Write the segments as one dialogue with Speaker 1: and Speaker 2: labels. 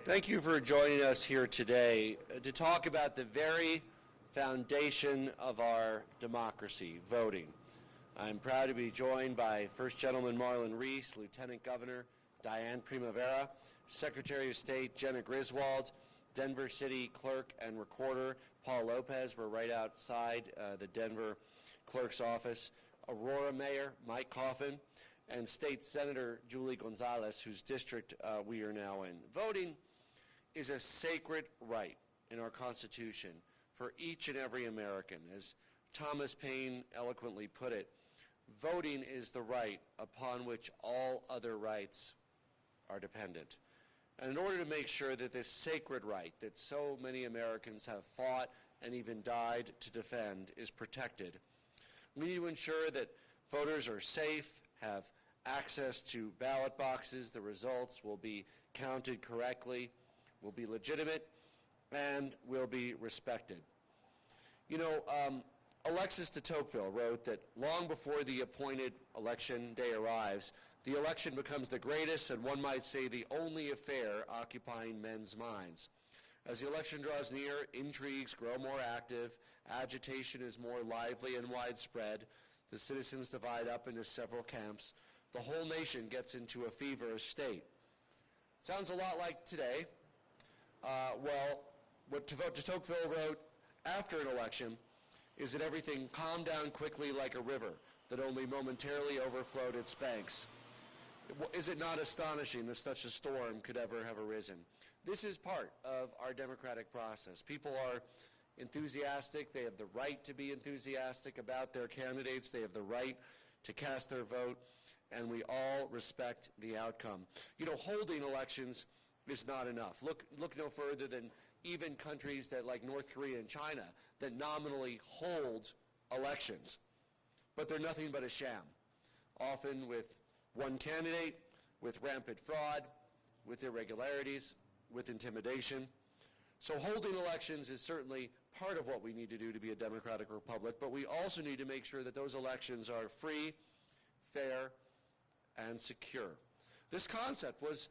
Speaker 1: Thank you for joining us here today to talk about the very foundation of our democracy, voting. I'm proud to be joined by First Gentleman Marlon Reese, Lieutenant Governor Diane Primavera, Secretary of State Jena Griswold, Denver City Clerk and Recorder Paul Lopez. We're right outside the Denver Clerk's office. Aurora Mayor Mike Coffin, and State Senator Julie Gonzalez, whose district we are now in. Voting is a sacred right in our Constitution for each and every American. As Thomas Paine eloquently put it, voting is the right upon which all other rights are dependent. And in order to make sure that this sacred right that so many Americans have fought and even died to defend is protected, we need to ensure that voters are safe, have access to ballot boxes, the results will be counted correctly, will be legitimate, and will be respected. You know, Alexis de Tocqueville wrote that long before the appointed election day arrives, the election becomes the greatest and one might say the only affair occupying men's minds. As the election draws near, intrigues grow more active, agitation is more lively and widespread, the citizens divide up into several camps, the whole nation gets into a feverish state. Sounds a lot like today. Well, what de Tocqueville wrote after an election is that everything calmed down quickly like a river that only momentarily overflowed its banks. Is it not astonishing that such a storm could ever have arisen? This is part of our democratic process. People are enthusiastic. They have the right to be enthusiastic about their candidates. They have the right to cast their vote, and we all respect the outcome. You know, holding elections is not enough. Look no further than even countries that, like North Korea and China, that nominally hold elections, but they're nothing but a sham, often with one candidate, with rampant fraud, with irregularities, with intimidation. So holding elections is certainly part of what we need to do to be a democratic republic, but we also need to make sure that those elections are free, fair, and secure. This concept was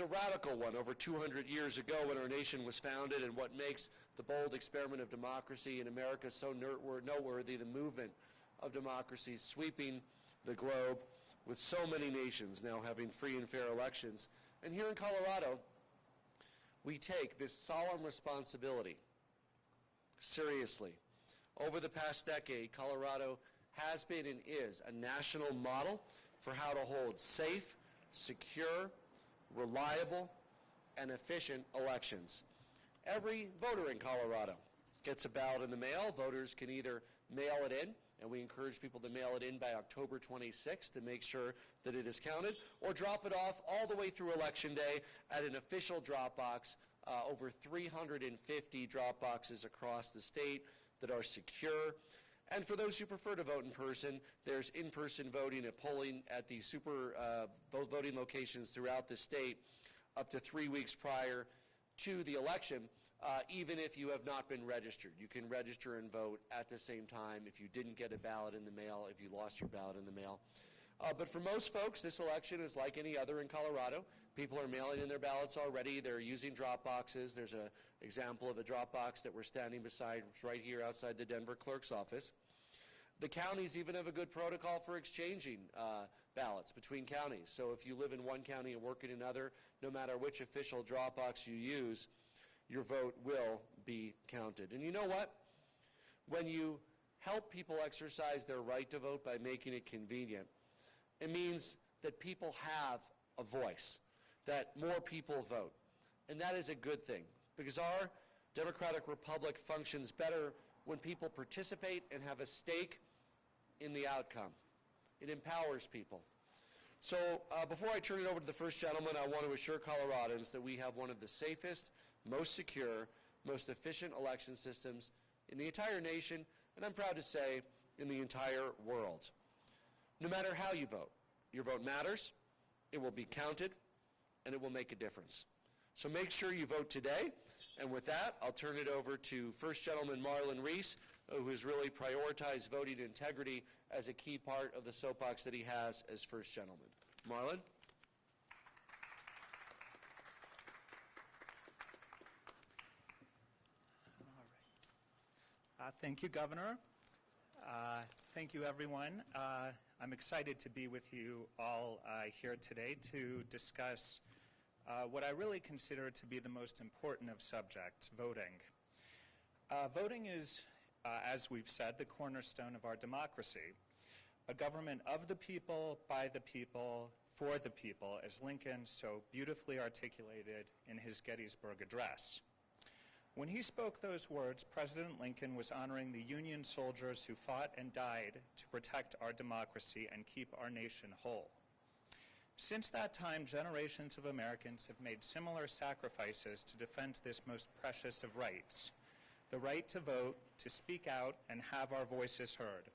Speaker 1: a radical one over 200 years ago when our nation was founded, and what makes the bold experiment of democracy in America so noteworthy, the movement of democracy sweeping the globe with so many nations now having free and fair elections. And here in Colorado, we take this solemn responsibility seriously. Over the past decade, Colorado has been and is a national model for how to hold safe, secure, reliable, and efficient elections. Every voter in Colorado gets a ballot in the mail. Voters can either mail it in, and we encourage people to mail it in by October 26th to make sure that it is counted, or drop it off all the way through Election Day at an official drop box, over 350 drop boxes across the state that are secure. And for those who prefer to vote in person, there's in-person voting at polling at the voting locations throughout the state up to 3 weeks prior to the election, even if you have not been registered. You can register and vote at the same time if you didn't get a ballot in the mail, if you lost your ballot in the mail. But for most folks, this election is like any other in Colorado. People are mailing in their ballots already. They're using drop boxes. There's an example of a drop box that we're standing beside right here outside the Denver Clerk's office. The counties even have a good protocol for exchanging ballots between counties. So if you live in one county and work in another, no matter which official drop box you use, your vote will be counted. And you know what? When you help people exercise their right to vote by making it convenient, it means that people have a voice, that more people vote. And that is a good thing, because our democratic republic functions better when people participate and have a stake in the outcome. It empowers people. So before I turn it over to the First Gentleman, I want to assure Coloradans that we have one of the safest, most secure, most efficient election systems in the entire nation, and I'm proud to say in the entire world. No matter how you vote, your vote matters, it will be counted, and it will make a difference. So make sure you vote today. And with that, I'll turn it over to First Gentleman Marlon Reese, who has really prioritized voting integrity as a key part of the soapbox that he has as First Gentleman. Marlon?
Speaker 2: Thank you, Governor. Thank you, everyone. I'm excited to be with you all here today to discuss what I really consider to be the most important of subjects, voting. Voting is, as we've said, the cornerstone of our democracy. A government of the people, by the people, for the people, as Lincoln so beautifully articulated in his Gettysburg Address. When he spoke those words, President Lincoln was honoring the Union soldiers who fought and died to protect our democracy and keep our nation whole. Since that time, generations of Americans have made similar sacrifices to defend this most precious of rights, the right to vote, to speak out, and have our voices heard.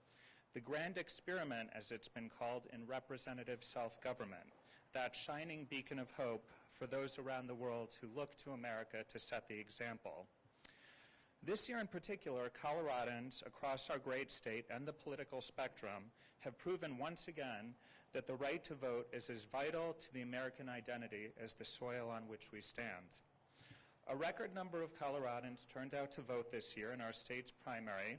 Speaker 2: The grand experiment, as it's been called, in representative self-government, that shining beacon of hope for those around the world who look to America to set the example. This year in particular, Coloradans across our great state and the political spectrum have proven once again that the right to vote is as vital to the American identity as the soil on which we stand. A record number of Coloradans turned out to vote this year in our state's primary,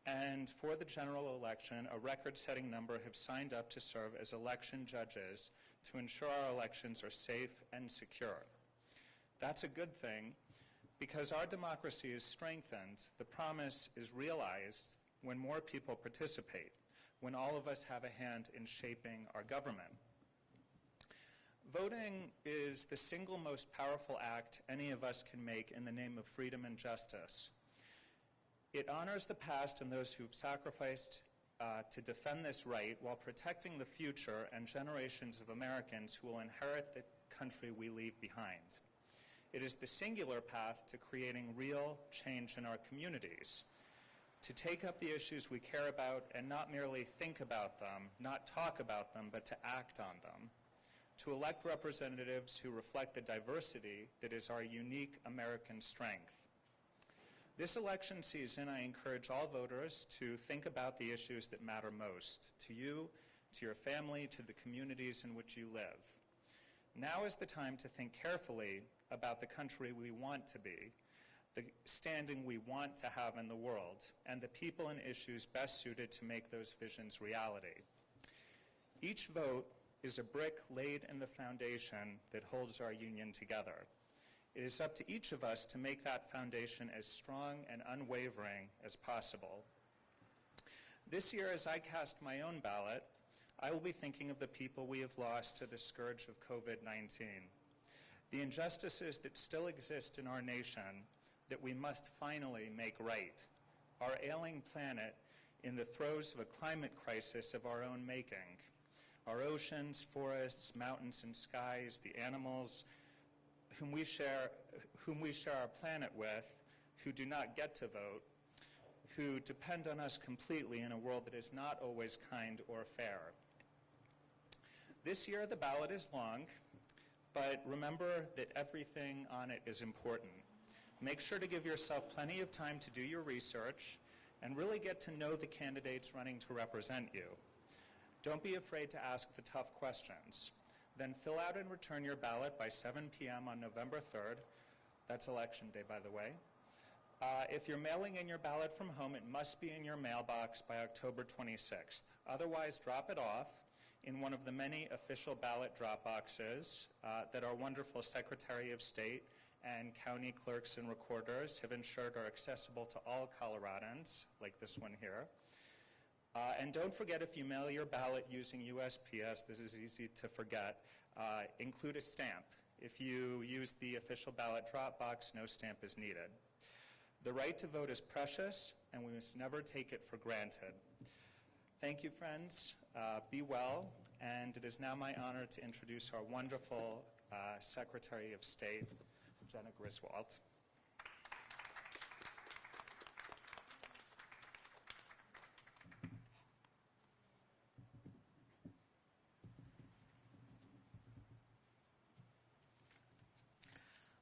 Speaker 2: and for the general election, a record-setting number have signed up to serve as election judges to ensure our elections are safe and secure. That's a good thing because our democracy is strengthened, the promise is realized when more people participate, when all of us have a hand in shaping our government. Voting is the single most powerful act any of us can make in the name of freedom and justice. It honors the past and those who've sacrificed to defend this right while protecting the future and generations of Americans who will inherit the country we leave behind. It is the singular path to creating real change in our communities, to take up the issues we care about and not merely think about them, not talk about them, but to act on them, to elect representatives who reflect the diversity that is our unique American strength. This election season, I encourage all voters to think about the issues that matter most to you, to your family, to the communities in which you live. Now is the time to think carefully about the country we want to be, the standing we want to have in the world, and the people and issues best suited to make those visions reality. Each vote is a brick laid in the foundation that holds our union together. It is up to each of us to make that foundation as strong and unwavering as possible. This year, as I cast my own ballot, I will be thinking of the people we have lost to the scourge of COVID-19, the injustices that still exist in our nation that we must finally make right, our ailing planet in the throes of a climate crisis of our own making, our oceans, forests, mountains, and skies, the animals whom we share our planet with, who do not get to vote, who depend on us completely in a world that is not always kind or fair. This year, the ballot is long, but remember that everything on it is important. Make sure to give yourself plenty of time to do your research and really get to know the candidates running to represent you. Don't be afraid to ask the tough questions. Then fill out and return your ballot by 7 p.m. on November 3rd. That's Election Day, by the way. If you're mailing in your ballot from home, it must be in your mailbox by October 26th. Otherwise, drop it off in one of the many official ballot drop boxes that our wonderful Secretary of State and county clerks and recorders have ensured are accessible to all Coloradans, like this one here. And don't forget, if you mail your ballot using USPS, this is easy to forget, include a stamp. If you use the official ballot drop box, no stamp is needed. The right to vote is precious, and we must never take it for granted. Thank you, friends. Be well. And it is now my honor to introduce our wonderful Secretary of State, Jena Griswold.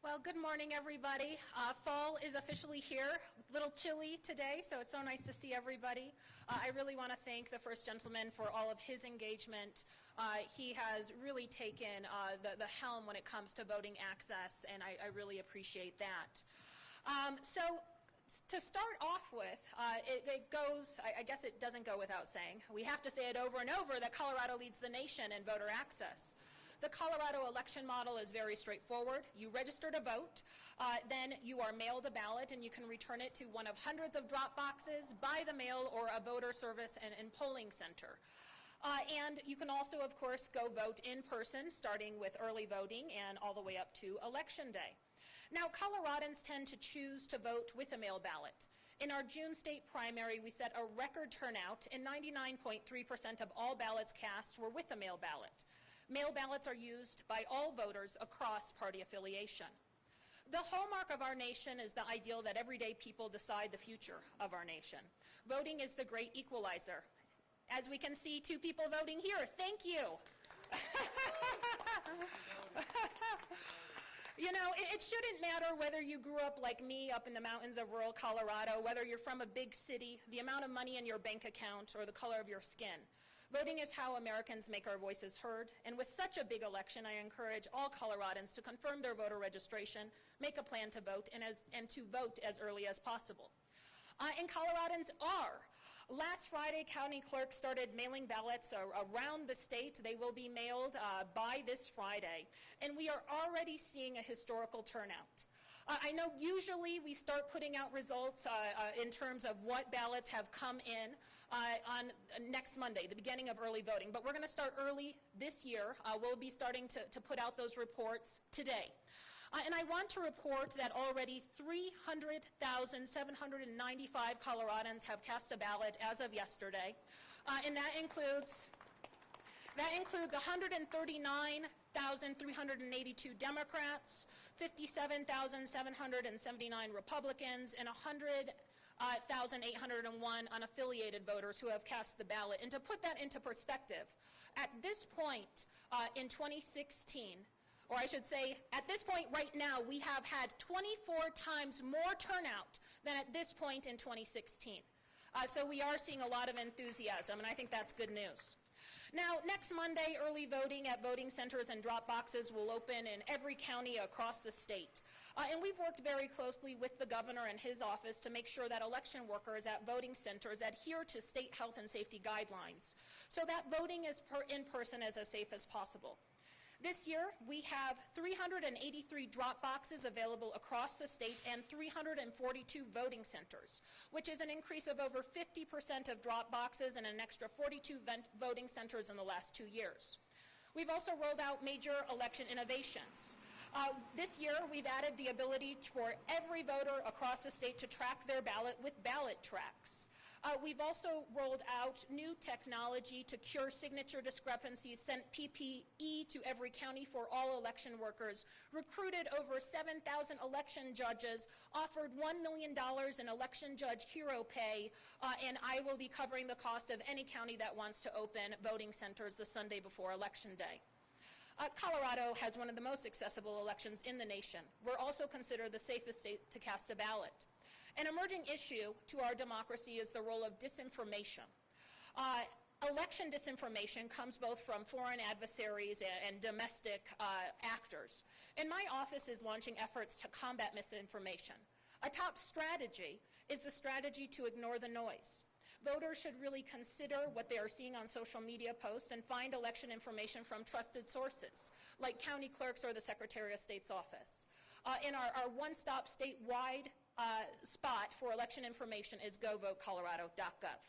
Speaker 3: Well, good morning, everybody. Fall is officially here. A little chilly today, so it's so nice to see everybody. I really want to thank the First Gentleman for all of his engagement. He has really taken the helm when it comes to voting access, and I really appreciate that. So To start off with, it goes, I guess it doesn't go without saying, we have to say it over and over, that Colorado leads the nation in voter access. The Colorado election model is very straightforward. You register to vote, then you are mailed a ballot, and you can return it to one of hundreds of drop boxes, by the mail, or a voter service and polling center. And you can also, of course, go vote in person, starting with early voting and all the way up to Election Day. Now, Coloradans tend to choose to vote with a mail ballot. In our June state primary, we set a record turnout, and 99.3% of all ballots cast were with a mail ballot. Mail ballots are used by all voters across party affiliation. The hallmark of our nation is the ideal that everyday people decide the future of our nation. Voting is the great equalizer. As we can see, 2 people voting here. Thank you. You know, it shouldn't matter whether you grew up like me up in the mountains of rural Colorado, whether you're from a big city, the amount of money in your bank account, or the color of your skin. Voting is how Americans make our voices heard, and with such a big election, I encourage all Coloradans to confirm their voter registration, make a plan to vote, and to vote as early as possible. And Coloradans are. Last Friday, county clerks started mailing ballots around the state. They will be mailed by this Friday, and we are already seeing a historical turnout. I know usually we start putting out results in terms of what ballots have come in on next Monday, the beginning of early voting, but we're going to start early this year. We'll be starting to put out those reports today. And I want to report that already 300,795 Coloradans have cast a ballot as of yesterday, and that includes 139,382 Democrats, 57,779 Republicans, and 100,801 unaffiliated voters who have cast the ballot. And to put that into perspective, at this point in 2016, or I should say, at this point right now, we have had 24 times more turnout than at this point in 2016. So we are seeing a lot of enthusiasm, and I think that's good news. Now, next Monday, early voting at voting centers and drop boxes will open in every county across the state. And we've worked very closely with the governor and his office to make sure that election workers at voting centers adhere to state health and safety guidelines so that voting is in person as safe as possible. This year, we have 383 drop boxes available across the state and 342 voting centers, which is an increase of over 50% of drop boxes and an extra 42 voting centers in the last 2 years. We've also rolled out major election innovations. This year, we've added the ability for every voter across the state to track their ballot with ballot tracks. We've also rolled out new technology to cure signature discrepancies, sent PPE to every county for all election workers, recruited over 7,000 election judges, offered $1 million in election judge hero pay, and I will be covering the cost of any county that wants to open voting centers the Sunday before Election Day. Colorado has one of the most accessible elections in the nation. We're also considered the safest state to cast a ballot. An emerging issue to our democracy is the role of disinformation. Election disinformation comes both from foreign adversaries and domestic actors. And my office is launching efforts to combat misinformation. A top strategy is the strategy to ignore the noise. Voters should really consider what they are seeing on social media posts and find election information from trusted sources, like county clerks or the Secretary of State's office. And our one-stop statewide spot for election information is govotecolorado.gov.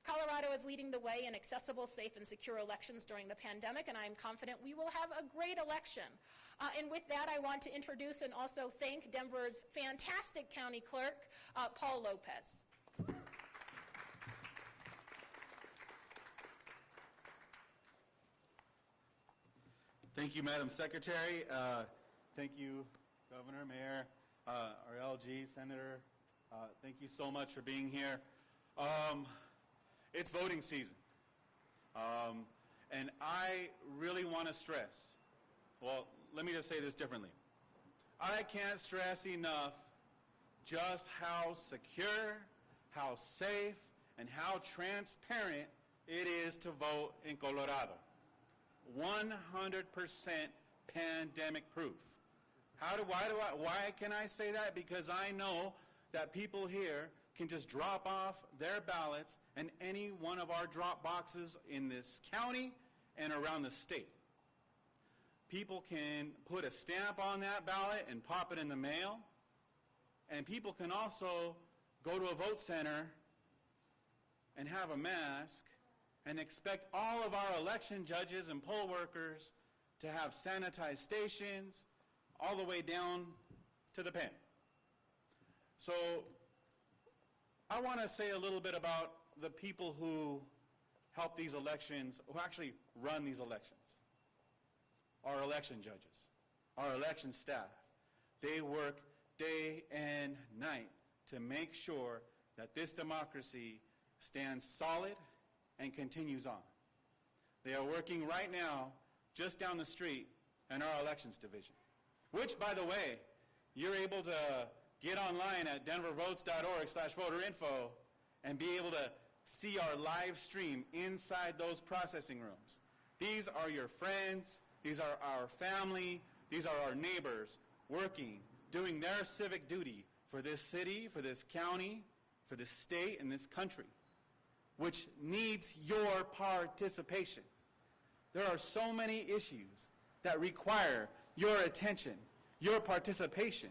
Speaker 3: Colorado is leading the way in accessible, safe, and secure elections during the pandemic, and I am confident we will have a great election. And with that, I want to introduce and also thank Denver's fantastic county clerk, Paul Lopez.
Speaker 4: Thank you, Madam Secretary. Thank you, Governor, Mayor, our LG, Senator. Thank you so much for being here. It's voting season. And I really want to stress, well, let me just say this differently. I can't stress enough just how secure, how safe, and how transparent it is to vote in Colorado. 100% pandemic proof. Why can I say that? Because I know that people here can just drop off their ballots in any one of our drop boxes in this county and around the state. People can put a stamp on that ballot and pop it in the mail. And people can also go to a vote center and have a mask and expect all of our election judges and poll workers to have sanitized stations all the way down to the pen. So I want to say a little bit about the people who help these elections, who actually run these elections. Our election judges, our election staff. They work day and night to make sure that this democracy stands solid and continues on. They are working right now just down the street in our elections division, which, by the way, you're able to get online at denvervotes.org/voterinfo and be able to see our live stream inside those processing rooms. These are your friends, these are our family, these are our neighbors working, doing their civic duty for this city, for this county, for this state, and this country, which needs your participation. There are so many issues that require your attention, your participation.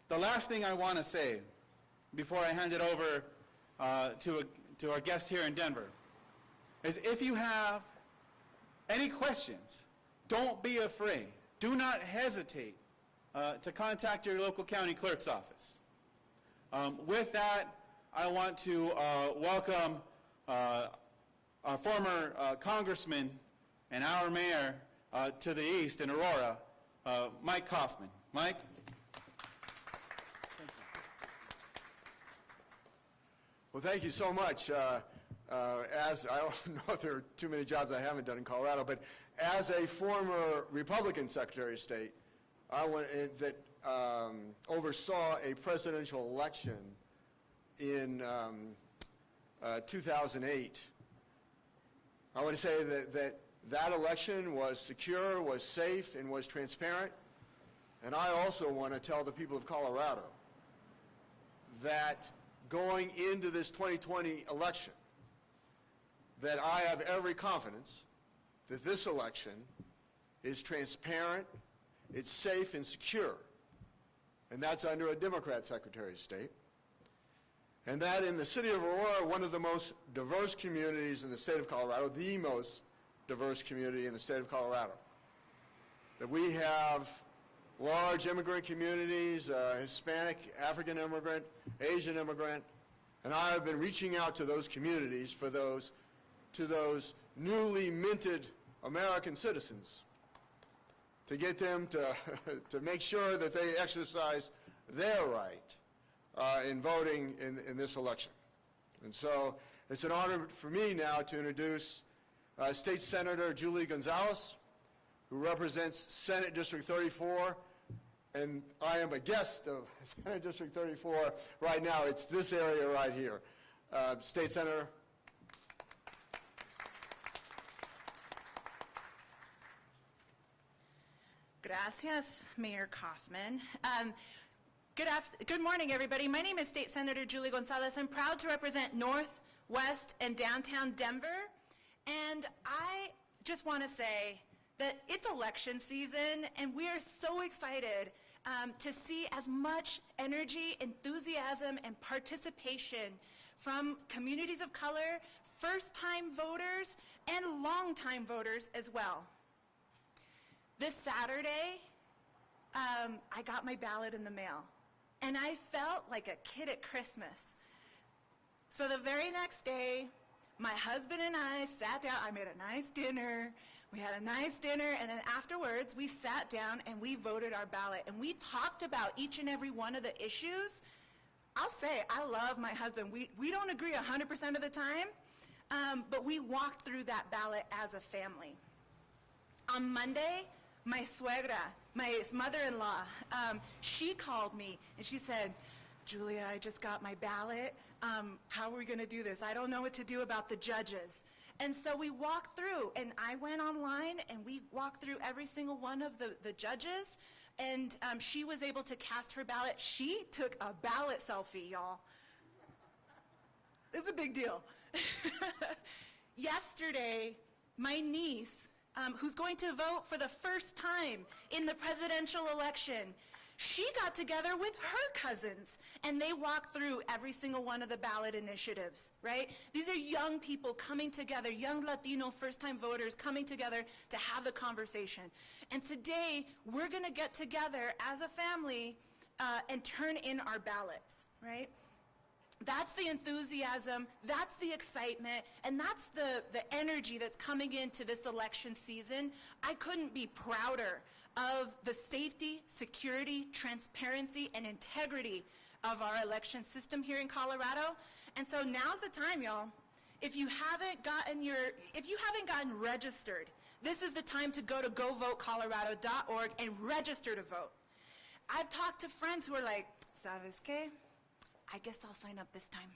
Speaker 4: The last thing I want to say before I hand it over to our guests here in Denver is, if you have any questions, don't be afraid. Do not hesitate to contact your local county clerk's office. With that, I want to welcome our former congressman and our mayor to the east in Aurora, Mike Kaufman. Mike?
Speaker 5: Well, thank you so much. As I don't know if there are too many jobs I haven't done in Colorado, but as a former Republican Secretary of State, that oversaw a presidential election in 2008, I want to say that election was secure, was safe, and was transparent. And I also want to tell the people of Colorado that going into this 2020 election, that I have every confidence that this election is transparent, it's safe and secure, and that's under a Democrat Secretary of State. And that in the city of Aurora, one of the most diverse communities in the state of Colorado, the most diverse community in the state of Colorado, that we have large immigrant communities, Hispanic, African immigrant, Asian immigrant, and I have been reaching out to those communities to those newly minted American citizens to get them to make sure that they exercise their right in voting in this election. And so it's an honor for me now to introduce State Senator Julie Gonzalez, who represents Senate District 34, and I am a guest of Senate District 34 right now. It's this area right here. State Senator.
Speaker 6: Gracias, Mayor Kaufman. Good morning, everybody. My name is State Senator Julie Gonzalez. I'm proud to represent North, West, and downtown Denver. And I just want to say that it's election season, and we are so excited to see as much energy, enthusiasm, and participation from communities of color, first-time voters, and long-time voters as well. This Saturday, I got my ballot in the mail, and I felt like a kid at Christmas. So the very next day, my husband and I sat down. I made a nice dinner. We had a nice dinner, and then afterwards, we sat down and we voted our ballot, and we talked about each and every one of the issues. I'll say, I love my husband. We don't agree 100% of the time, but we walked through that ballot as a family. On Monday, my suegra, my mother-in-law, she called me and she said, Julia, I just got my ballot. How are we going to do this? I don't know what to do about the judges. And so we walked through, and I went online and we walked through every single one of the judges, and she was able to cast her ballot. She took a ballot selfie, y'all. It's a big deal. Yesterday, my niece, who's going to vote for the first time in the presidential election, she got together with her cousins, and they walked through every single one of the ballot initiatives, right? These are young people coming together, young Latino first-time voters coming together to have the conversation. And today, we're going to get together as a family and turn in our ballots, right? That's the enthusiasm, that's the excitement, and that's the energy that's coming into this election season. I couldn't be prouder of the safety, security, transparency, and integrity of our election system here in Colorado. And so now's the time, y'all. If you haven't gotten registered, this is the time to go to govotecolorado.org and register to vote. I've talked to friends who are like, ¿sabes qué? I guess I'll sign up this time.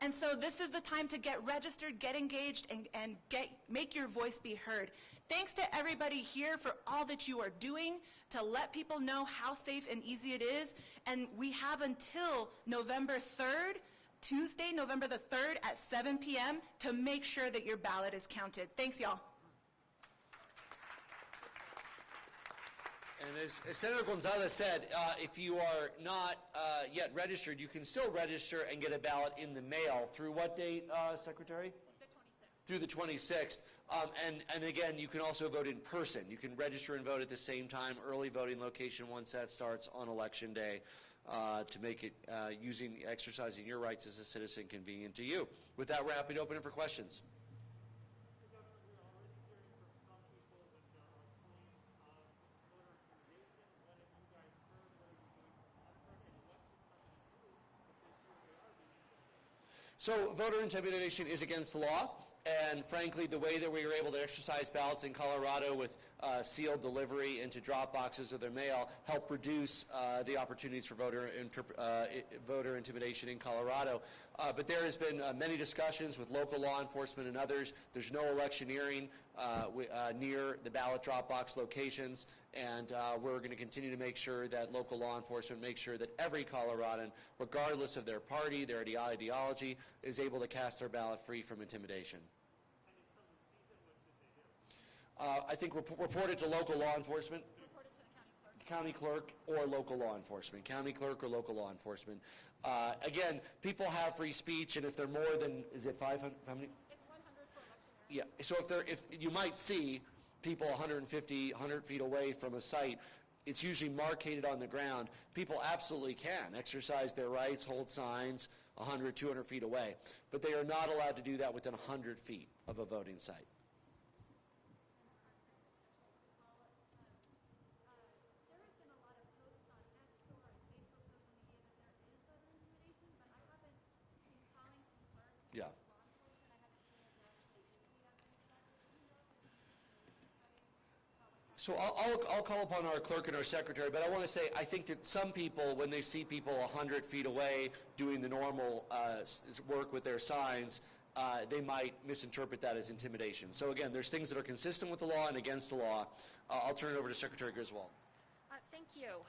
Speaker 6: And so this is the time to get registered, get engaged, and make your voice be heard. Thanks to everybody here for all that you are doing to let people know how safe and easy it is. And we have until November 3rd, Tuesday, November the 3rd at 7 p.m. to make sure that your ballot is counted. Thanks, y'all.
Speaker 1: And as Senator Gonzalez said, if you are not yet registered, you can still register and get a ballot in the mail. Through what date, Secretary? The 26th. Through the 26th. And again, you can also vote in person. You can register and vote at the same time, early voting location once that starts on Election Day, to make it exercising your rights as a citizen convenient to you. With that, we're happy to open it for questions. So voter intimidation is against the law, and frankly, the way that we were able to exercise ballots in Colorado with sealed delivery into drop boxes of their mail helped reduce the opportunities for voter intimidation in Colorado. But there has been many discussions with local law enforcement and others. There's no electioneering near the ballot drop box locations, and we're going to continue to make sure that local law enforcement makes sure that every Coloradan, regardless of their party, their ideology, is able to cast their ballot free from intimidation. I think report it to local law enforcement.
Speaker 3: Report it to the county clerk.
Speaker 1: County clerk or local law enforcement. County clerk or local law enforcement. Again, people have free speech, and if they're more than, is it 500? How many?
Speaker 3: It's 100 for election.
Speaker 1: Yeah. So if you might see people 150, 100 feet away from a site, it's usually marked on the ground. People absolutely can exercise their rights, hold signs 100, 200 feet away, but they are not allowed to do that within 100 feet of a voting site. Yeah. So I'll call upon our clerk and our secretary, but I want to say I think that some people, when they see people 100 feet away doing the normal work with their signs, they might misinterpret that as intimidation. So again, there's things that are consistent with the law and against the law. I'll turn it over to Secretary Griswold.
Speaker 3: Thank you.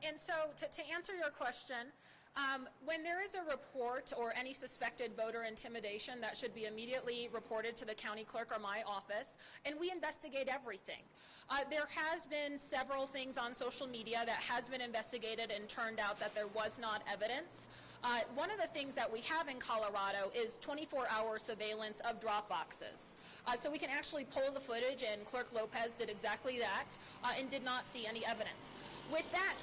Speaker 3: And so to answer your question, when there is a report or any suspected voter intimidation, that should be immediately reported to the county clerk or my office, and we investigate everything. There has been several things on social media that has been investigated and turned out that there was not evidence. One of the things that we have in Colorado is 24-hour surveillance of drop boxes. So we can actually pull the footage, and Clerk Lopez did exactly that and did not see any evidence. With that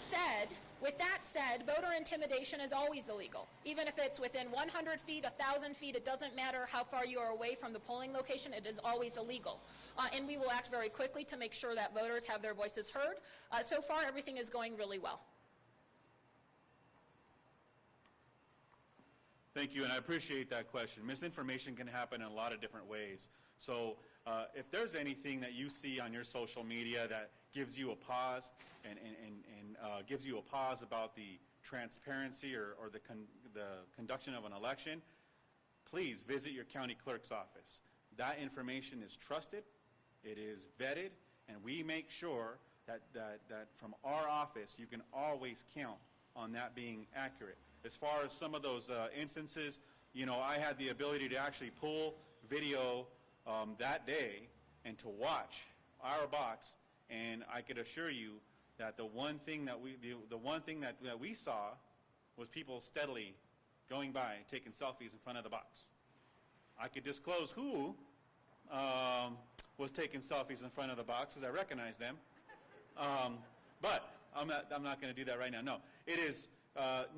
Speaker 3: said, voter intimidation is always illegal. Even if it's within 100 feet, 1,000 feet, it doesn't matter how far you are away from the polling location, it is always illegal. And we will act very quickly to make sure that voters have their voices heard. So far, everything is going really well.
Speaker 4: Thank you, and I appreciate that question. Misinformation can happen in a lot of different ways. So if there's anything that you see on your social media that gives you a pause and gives you a pause about the transparency or the conduction of an election, please visit your county clerk's office. That information is trusted, it is vetted, and we make sure that from our office, you can always count on that being accurate. As far as some of those instances, you know, I had the ability to actually pull video that day and to watch our box, and I could assure you that the one thing that we saw was people steadily going by, taking selfies in front of the box. I could disclose who was taking selfies in front of the box, because I recognize them. But I'm not going to do that right now. No, it is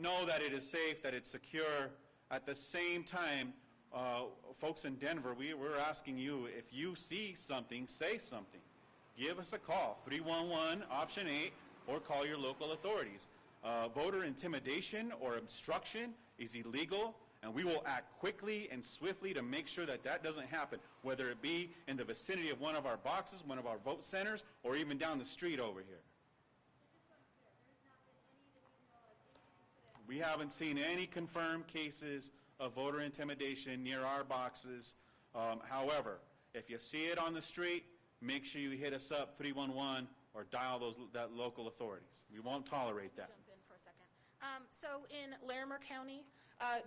Speaker 4: know that it is safe, that it's secure. At the same time, folks in Denver, we're asking you, if you see something, say something. Give us a call, 311 option 8, or call your local authorities. Voter intimidation or obstruction is illegal, and we will act quickly and swiftly to make sure that that doesn't happen, whether it be in the vicinity of one of our boxes, one of our vote centers, or even down the street over here. We haven't seen any confirmed cases of voter intimidation near our boxes. However, if you see it on the street, make sure you hit us up, 311, or dial that local authorities. We won't tolerate that.
Speaker 3: Jump in for a second. So in Larimer County,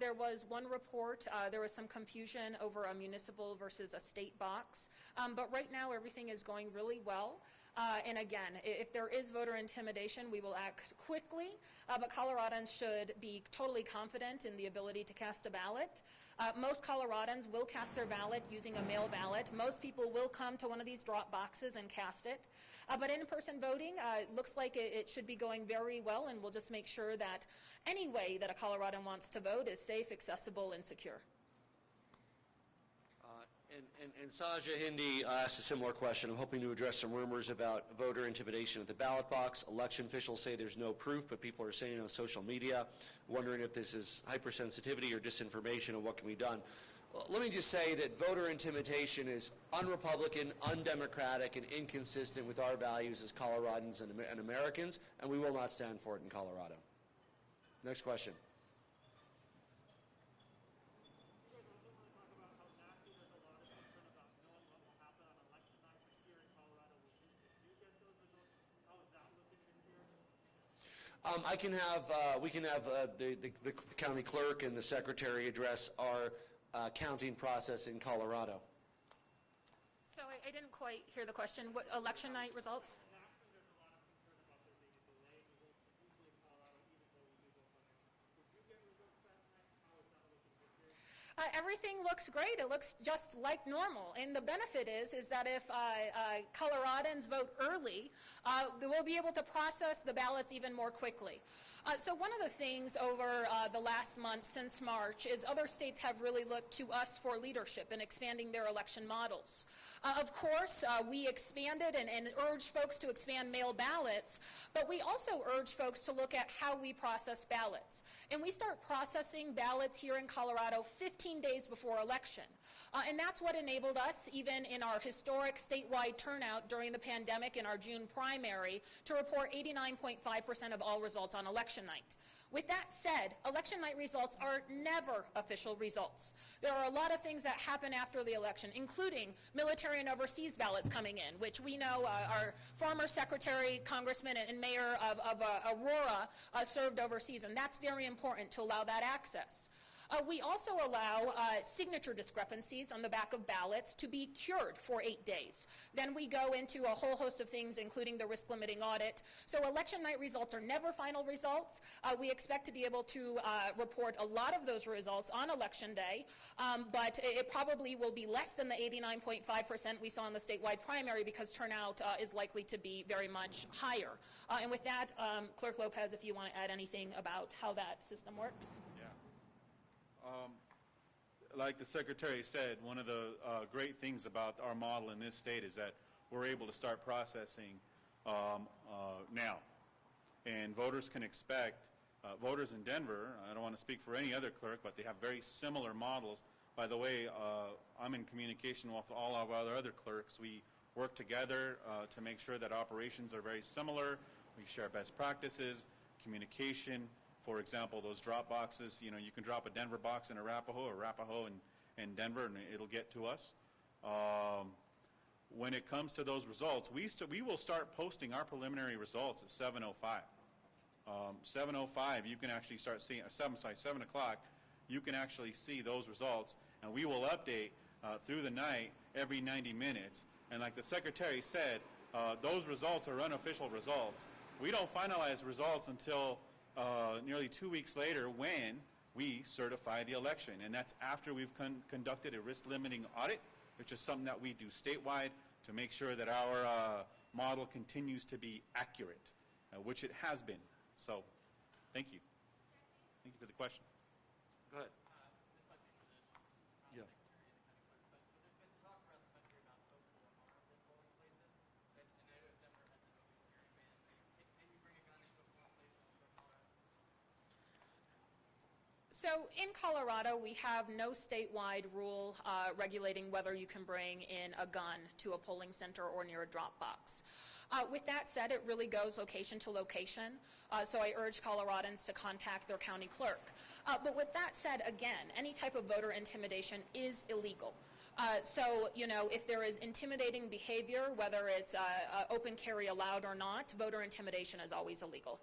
Speaker 3: there was one report. There was some confusion over a municipal versus a state box. But right now, everything is going really well. And again, if there is voter intimidation, we will act quickly. But Coloradans should be totally confident in the ability to cast a ballot. Most Coloradans will cast their ballot using a mail ballot. Most people will come to one of these drop boxes and cast it. But in-person voting looks like it should be going very well, and we'll just make sure that any way that a Coloradan wants to vote is safe, accessible, and secure.
Speaker 1: And Saja Hindi asked a similar question. I'm hoping to address some rumors about voter intimidation at the ballot box. Election officials say there's no proof, but people are saying it on social media, wondering if this is hypersensitivity or disinformation and what can be done. Let me just say that voter intimidation is un-Republican, undemocratic, and inconsistent with our values as Coloradans and Americans, and we will not stand for it in Colorado. Next question. We can have the county clerk and the secretary address our counting process in Colorado.
Speaker 3: So I didn't quite hear the question. What election night results? Everything looks great. It looks just like normal. And the benefit is that if Coloradans vote early, we'll be able to process the ballots even more quickly. So one of the things over the last month since March is other states have really looked to us for leadership in expanding their election models. Of course, we expanded and urged folks to expand mail ballots, but we also urged folks to look at how we process ballots. And we start processing ballots here in Colorado 15 days before election. And that's what enabled us, even in our historic statewide turnout during the pandemic in our June primary, to report 89.5% of all results on election night. With that said, election night results are never official results. There are a lot of things that happen after the election, including military and overseas ballots coming in, which we know our former secretary, congressman, and mayor of Aurora served overseas, and that's very important to allow that access. We also allow signature discrepancies on the back of ballots to be cured for 8 days. Then we go into a whole host of things, including the risk-limiting audit. So election night results are never final results. We expect to be able to report a lot of those results on election day, but it probably will be less than the 89.5% we saw in the statewide primary because turnout is likely to be very much higher. And with that, Clerk Lopez, if you want to add anything about how that system works.
Speaker 4: Like the Secretary said, one of the great things about our model in this state is that we're able to start processing now. And voters can expect, voters in Denver, I don't want to speak for any other clerk, but they have very similar models. By the way, I'm in communication with all of our other clerks. We work together to make sure that operations are very similar. We share best practices, communication. For example, those drop boxes, you know, you can drop a Denver box in Arapahoe or Arapahoe in Denver and it'll get to us. when it comes to those results, we will start posting our preliminary results at 7:05. 7:05, you can actually start seeing, 7 o'clock, you can actually see those results, and we will update through the night every 90 minutes. And like the Secretary said, those results are unofficial results. We don't finalize results until nearly 2 weeks later when we certify the election. And that's after we've conducted a risk-limiting audit, which is something that we do statewide to make sure that our model continues to be accurate, which it has been. So, thank you. Thank you for the question.
Speaker 1: Go ahead. Yeah.
Speaker 3: So in Colorado, we have no statewide rule regulating whether you can bring in a gun to a polling center or near a drop box. With that said, it really goes location to location, so I urge Coloradans to contact their county clerk. But with that said, again, any type of voter intimidation is illegal. So, you know, if there is intimidating behavior, whether it's open carry allowed or not, voter intimidation is always illegal.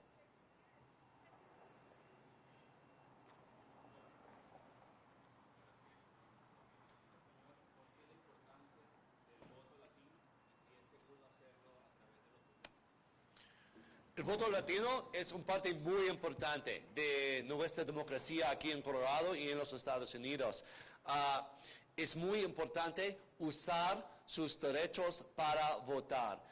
Speaker 1: El voto latino es un parte muy importante de nuestra democracia aquí en Colorado y en los Estados Unidos. Es muy importante usar sus derechos para votar.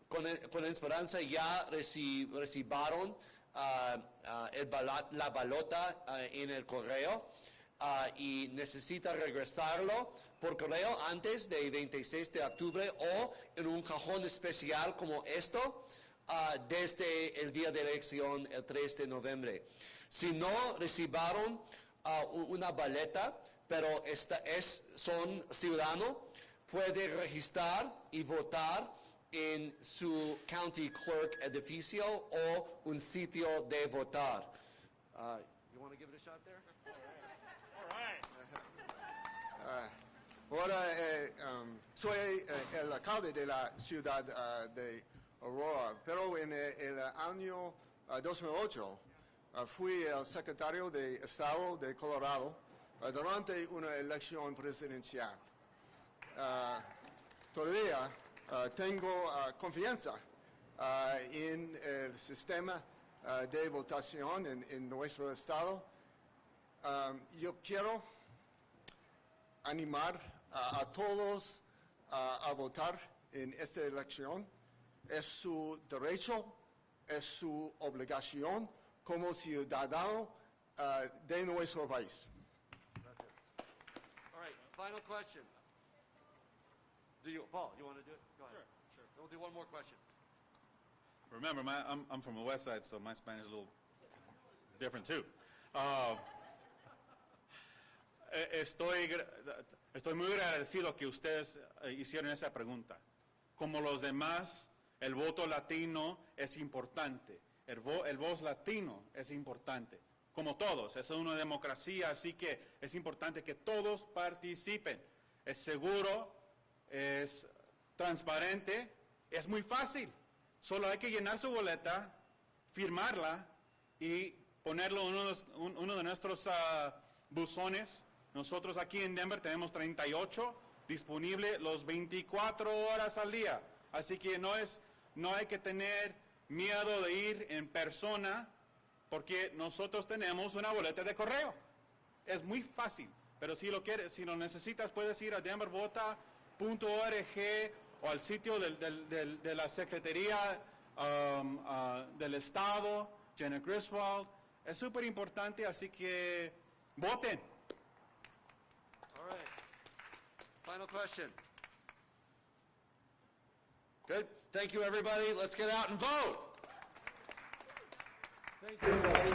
Speaker 1: Con esperanza ya recibieron la balota en el correo y necesita regresarlo por correo antes del 26 de octubre o en un cajón especial como esto desde el día de elección, el 3 de noviembre. Si no recibieron una boleta, pero son ciudadanos, puede registrar y votar en su county clerk edificio o un sitio de votar. You want to give it a shot there?
Speaker 5: Ahora, soy el alcalde de la ciudad de Aurora, pero en el año 2008 fui el secretario de Estado de Colorado durante una elección presidencial. Todavía tengo confianza en el sistema de votación en nuestro estado. Yo quiero animar a todos a votar en esta elección. Es su derecho, es su obligación como ciudadano de nuestro país.
Speaker 1: All right, final question. Paul, you want to do it? Go ahead. Sure. We'll do one more question.
Speaker 4: Remember, I'm from the west side, so my Spanish is a little different too. Estoy muy agradecido que ustedes hicieron esa pregunta. Como los demás, el voto latino es importante. El voto latino es importante. Como todos, es una democracia, así que es importante que todos participen. Es seguro, es transparente, es muy fácil. Solo hay que llenar su boleta, firmarla y ponerlo en uno de nuestros buzones. Nosotros aquí en Denver tenemos 38 disponibles los 24 horas al día. Así que no hay que tener miedo de ir en persona porque nosotros tenemos una boleta de correo. Es muy fácil, pero si lo necesitas, puedes ir a denvervota.org o al sitio de la Secretaría del Estado, Jenna Griswold. Es súper importante, así que voten.
Speaker 1: All right. Final question. Good. Thank you, everybody. Let's get out and vote.
Speaker 7: Thank you, everybody.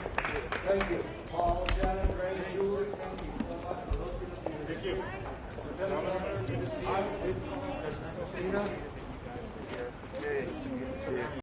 Speaker 7: Thank you. Paul, Shannon, Ray, Julie, thank you so much for listening. Thank you. Good to see you.